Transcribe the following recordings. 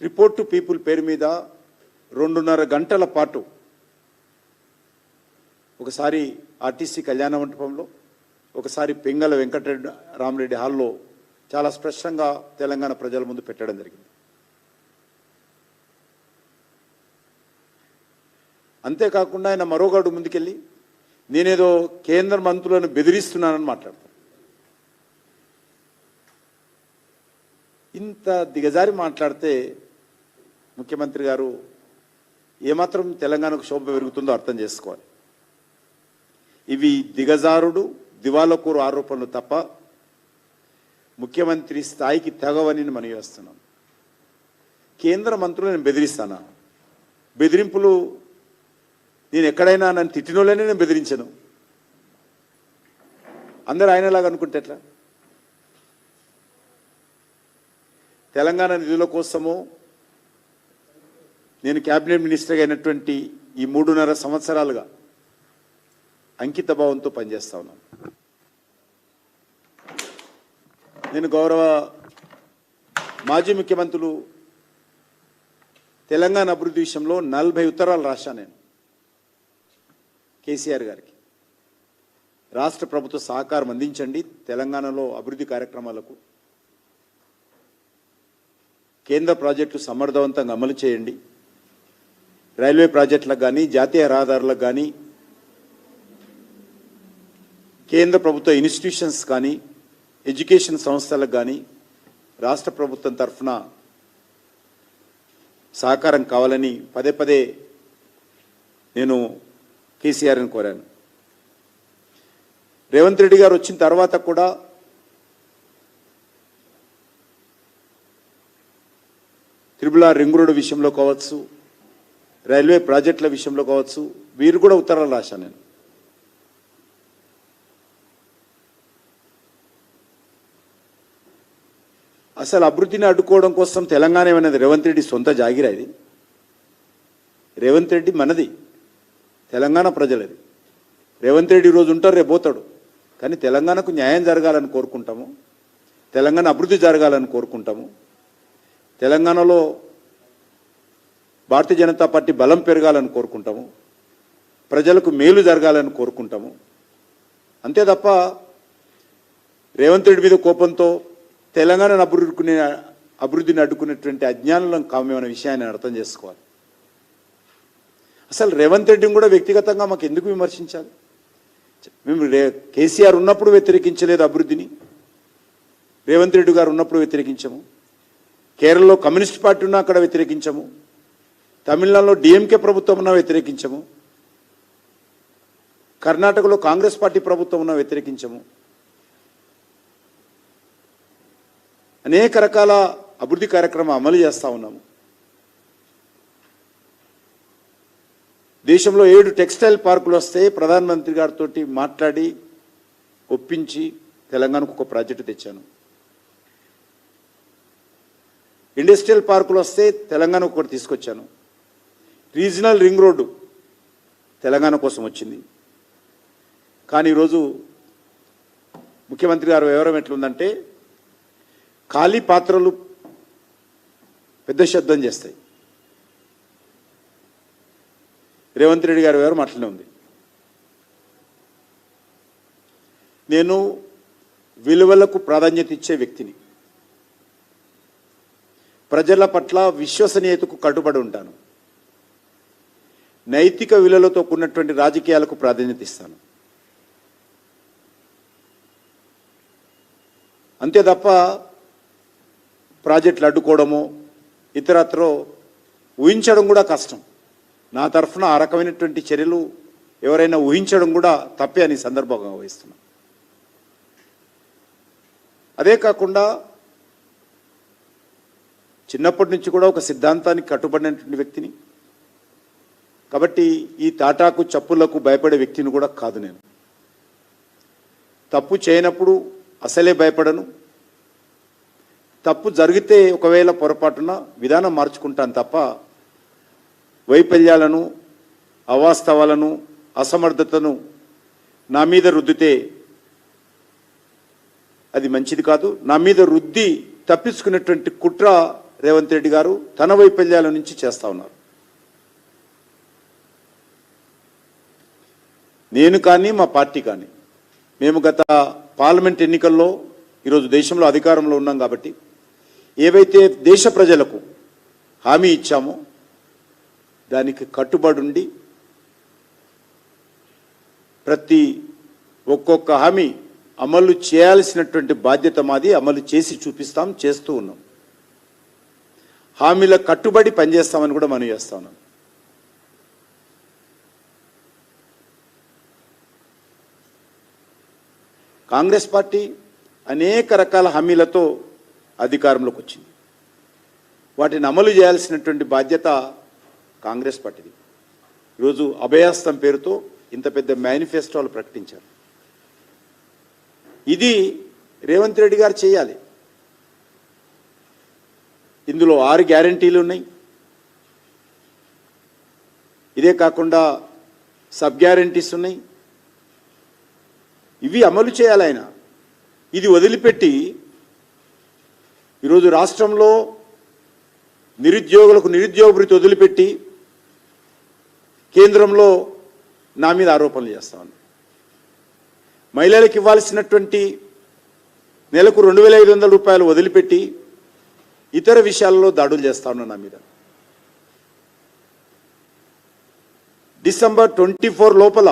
Report to people పేరు మీద 2.5 గంటల పాటు ఒకసారి ఆర్టీసీ కళ్యాణ మండపంలో, ఒకసారి పింగళ వెంకటరెడ్డి రామరెడ్డి హాల్లో చాలా స్పష్టంగా తెలంగాణ ప్రజల ముందు పెట్టడం జరిగింది. అంతేకాకుండా ఆయన మరోగాడు ముందుకెళ్ళి నేనేదో కేంద్ర మంత్రులను బెదిరిస్తున్నానని మాట్లాడతాను. ఇంత దిగజారి మాట్లాడితే ముఖ్యమంత్రి గారు ఏమాత్రం తెలంగాణకు శోభ పెరుగుతుందో అర్థం చేసుకోవాలి. ఇవి దిగజారుడు దివాలకోరు ఆరోపణలు తప్ప ముఖ్యమంత్రి స్థాయికి తెగవని మనం చేస్తున్నాం. కేంద్ర మంత్రులను బెదిరిస్తానా? బెదిరింపులు నేను ఎక్కడైనా నన్ను తిట్టినోళ్ళనే నేను బెదిరించను. అందరూ ఆయనలాగా అనుకుంటే ఎట్లా? తెలంగాణ నిధుల కోసము నేను క్యాబినెట్ మినిస్టర్గా అయినటువంటి ఈ 3.5 సంవత్సరాలుగా అంకిత భావంతో పనిచేస్తా ఉన్నాను. నేను గౌరవ మాజీ ముఖ్యమంత్రులు తెలంగాణ అభివృద్ధి విషయంలో 40 ఉత్తరాలు రాశాను నేను కేసీఆర్ గారికి. రాష్ట్ర ప్రభుత్వ సహకారం అందించండి, తెలంగాణలో అభివృద్ధి కార్యక్రమాలకు కేంద్ర ప్రాజెక్టులు సమర్థవంతంగా అమలు చేయండి, రైల్వే ప్రాజెక్టులకు కానీ జాతీయ రహదారులకు కానీ కేంద్ర ప్రభుత్వ ఇన్స్టిట్యూషన్స్ కానీ ఎడ్యుకేషన్ సంస్థలకు కానీ రాష్ట్ర ప్రభుత్వం తరఫున సహకారం కావాలని పదే పదే నేను కేసీఆర్ని కోరాను. రేవంత్ రెడ్డి గారు వచ్చిన తర్వాత కూడా త్రిపుల రింగ్ రోడ్డు విషయంలో కావచ్చు, రైల్వే ప్రాజెక్టుల విషయంలో కావచ్చు, వీరు కూడా ఉత్తరాలు రాశాను నేను. అసలు అభివృద్ధిని అడ్డుకోవడం కోసం తెలంగాణ ఏమన్నది రేవంత్ రెడ్డి సొంత జాగిరా? ఇది రేవంత్ రెడ్డి మనది, తెలంగాణ ప్రజలది. రేవంత్ రెడ్డి ఈరోజు ఉంటారు, రేపు పోతాడు. కానీ తెలంగాణకు న్యాయం జరగాలని కోరుకుంటాము, తెలంగాణ అభివృద్ధి జరగాలని కోరుకుంటాము, తెలంగాణలో భారతీయ జనతా పార్టీ బలం పెరగాలని కోరుకుంటాము, ప్రజలకు మేలు జరగాలని కోరుకుంటాము. అంతే తప్ప రేవంత్ రెడ్డి మీద కోపంతో తెలంగాణను అభివృద్ధిని అడ్డుకునేటువంటి అజ్ఞానం కామేమన్న విషయాన్ని అర్థం చేసుకోవాలి. అసలు రేవంత్ రెడ్డిని కూడా వ్యక్తిగతంగా మాకు ఎందుకు విమర్శించాలి? మేము కేసీఆర్ ఉన్నప్పుడు వ్యతిరేకించలేదు అభివృద్ధిని, రేవంత్ రెడ్డి గారు ఉన్నప్పుడు వ్యతిరేకించము. కేరళలో కమ్యూనిస్ట్ పార్టీ ఉన్నా అక్కడ వ్యతిరేకించము, తమిళనాడులో డిఎంకే ప్రభుత్వం ఉన్నా వ్యతిరేకించము, కర్ణాటకలో కాంగ్రెస్ పార్టీ ప్రభుత్వం ఉన్నా వ్యతిరేకించము. అనేక రకాల అభివృద్ధి కార్యక్రమం అమలు చేస్తూ ఉన్నాము. దేశంలో 7 టెక్స్టైల్ పార్కులు వస్తే ప్రధానమంత్రి గారితో మాట్లాడి ఒప్పించి తెలంగాణకు ఒక ప్రాజెక్టు తెచ్చాను. ఇండస్ట్రియల్ పార్కులు వస్తే తెలంగాణకు ఒకటి తీసుకొచ్చాను. రీజనల్ రింగ్ రోడ్డు తెలంగాణ కోసం వచ్చింది. కానీ ఈరోజు ముఖ్యమంత్రి గారు వివరం ఎట్లుందంటే ఖాళీ పాత్రలు పెద్ద శబ్దం చేస్తాయి. రేవంత్ రెడ్డి గారి వివరం అట్లనే ఉంది. నేను విలువలకు ప్రాధాన్యత ఇచ్చే వ్యక్తిని, ప్రజల పట్ల విశ్వసనీయతకు కట్టుబడి ఉంటాను, నైతిక విలువలతో కూడినటువంటి రాజకీయాలకు ప్రాధాన్యత ఇస్తాను. అంతే తప్ప ప్రాజెక్టులు అడ్డుకోవడము ఇతరత్రో ఊహించడం కూడా కష్టం. నా తరఫున ఆ రకమైనటువంటి చర్యలు ఎవరైనా ఊహించడం కూడా తప్పే అని సందర్భంగా వహిస్తున్నాను. అదే కాకుండా చిన్నప్పటి నుంచి కూడా ఒక సిద్ధాంతానికి కట్టుబడినటువంటి వ్యక్తిని కాబట్టి ఈ తాటాకు చప్పులకు భయపడే వ్యక్తిని కూడా కాదు. నేను తప్పు చేయనప్పుడు అసలే భయపడను. తప్పు జరిగితే ఒకవేళ పొరపాటున విధానం మార్చుకుంటాను తప్ప వైఫల్యాలను, అవాస్తవాలను, అసమర్థతను నా మీద రుద్దితే అది మంచిది కాదు. నా మీద రుద్ది తప్పించుకునేటువంటి కుట్ర రేవంత్ రెడ్డి గారు తన వైఫల్యాల నుంచి చేస్తూ ఉన్నారు. నేను కానీ మా పార్టీ కానీ మేము గత పార్లమెంట్ ఎన్నికల్లో ఈరోజు దేశంలో అధికారంలో ఉన్నాం కాబట్టి ఏవైతే దేశ ప్రజలకు హామీ ఇచ్చామో దానికి కట్టుబడి ఉండి ప్రతి ఒక్కొక్క హామీ అమలు చేయాల్సినటువంటి బాధ్యత మాది. అమలు చేసి చూపిస్తాం, చేస్తూ ఉన్నాం. హామీల కట్టుబడి పనిచేస్తామని కూడా మనం చేస్తా ఉన్నాం. కాంగ్రెస్ పార్టీ అనేక రకాల హామీలతో అధికారంలోకి వచ్చింది. వాటిని అమలు చేయాల్సినటువంటి బాధ్యత కాంగ్రెస్ పార్టీది. ఈరోజు అభయాస్తం పేరుతో ఇంత పెద్ద మేనిఫెస్టోలు ప్రకటించారు. ఇది రేవంత్ రెడ్డి గారు చేయాలి. ఇందులో 6 గ్యారంటీలు ఉన్నాయి. ఇదే కాకుండా సబ్ గ్యారంటీస్ ఉన్నాయి. ఇవి అమలు చేయాలి ఆయన. ఇది వదిలిపెట్టి ఈరోజు రాష్ట్రంలో నిరుద్యోగులకు నిరుద్యోగ భృతి వదిలిపెట్టి కేంద్రంలో నా మీద ఆరోపణలు చేస్తాను. మహిళలకు ఇవ్వాల్సినటువంటి నెలకు 2,500 రూపాయలు వదిలిపెట్టి ఇతర విషయాల్లో దాడులు చేస్తా ఉన్నా నా మీద. డిసెంబర్ 24 లోపల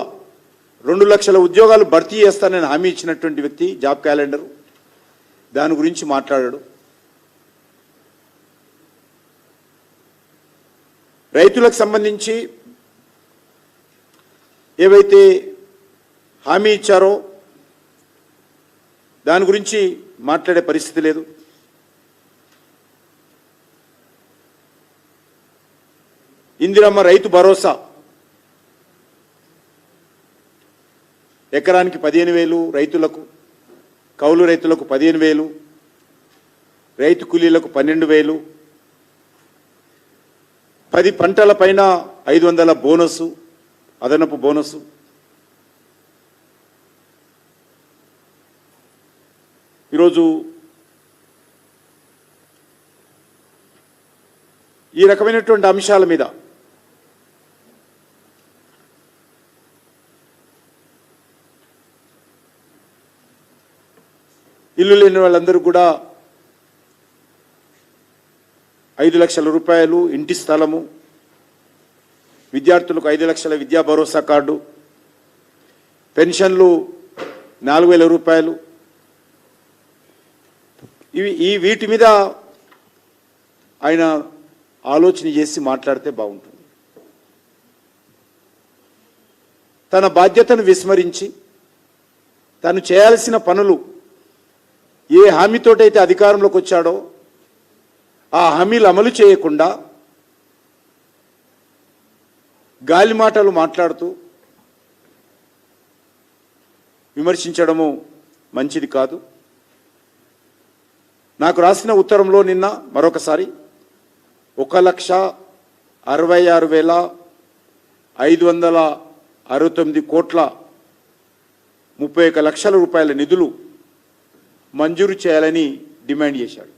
2 లక్షల ఉద్యోగాలు భర్తీ చేస్తానని హామీ ఇచ్చినటువంటి వ్యక్తి జాబ్ క్యాలెండర్ దాని గురించి మాట్లాడాడు. రైతులకు సంబంధించి ఏవైతే హామీ ఇచ్చారో దాని గురించి మాట్లాడే పరిస్థితి లేదు. ఇందిరమ్మ రైతు భరోసా ఎకరానికి 15,000 రైతులకు, కౌలు రైతులకు 15,000, రైతు కూలీలకు 12,000, 10 పంటల పైన 500 బోనసు, అదనపు బోనసు. ఈరోజు ఈ రకమైనటువంటి అంశాల మీద ఇల్లు లేని వాళ్ళందరూ కూడా 5 లక్షల రూపాయలు ఇంటి స్థలము, విద్యార్థులకు 5 లక్షల విద్యా భరోసా కార్డు, పెన్షన్లు 4,000 రూపాయలు. వీటి మీద ఆయన ఆలోచన చేసి మాట్లాడితే బాగుంటుంది. తన బాధ్యతను విస్మరించి తను చేయాల్సిన పనులు ఏ హామీతోటైతే అధికారంలోకి వచ్చాడో ఆ హామీలు అమలు చేయకుండా గాలి మాటలు మాట్లాడుతూ విమర్శించడము మంచిది కాదు. నాకు రాసిన ఉత్తరంలో నిన్న మరొకసారి 1,66,569 కోట్ల 31 లక్షల రూపాయల నిధులు మంజూరు చేయాలని డిమాండ్ చేశాడు.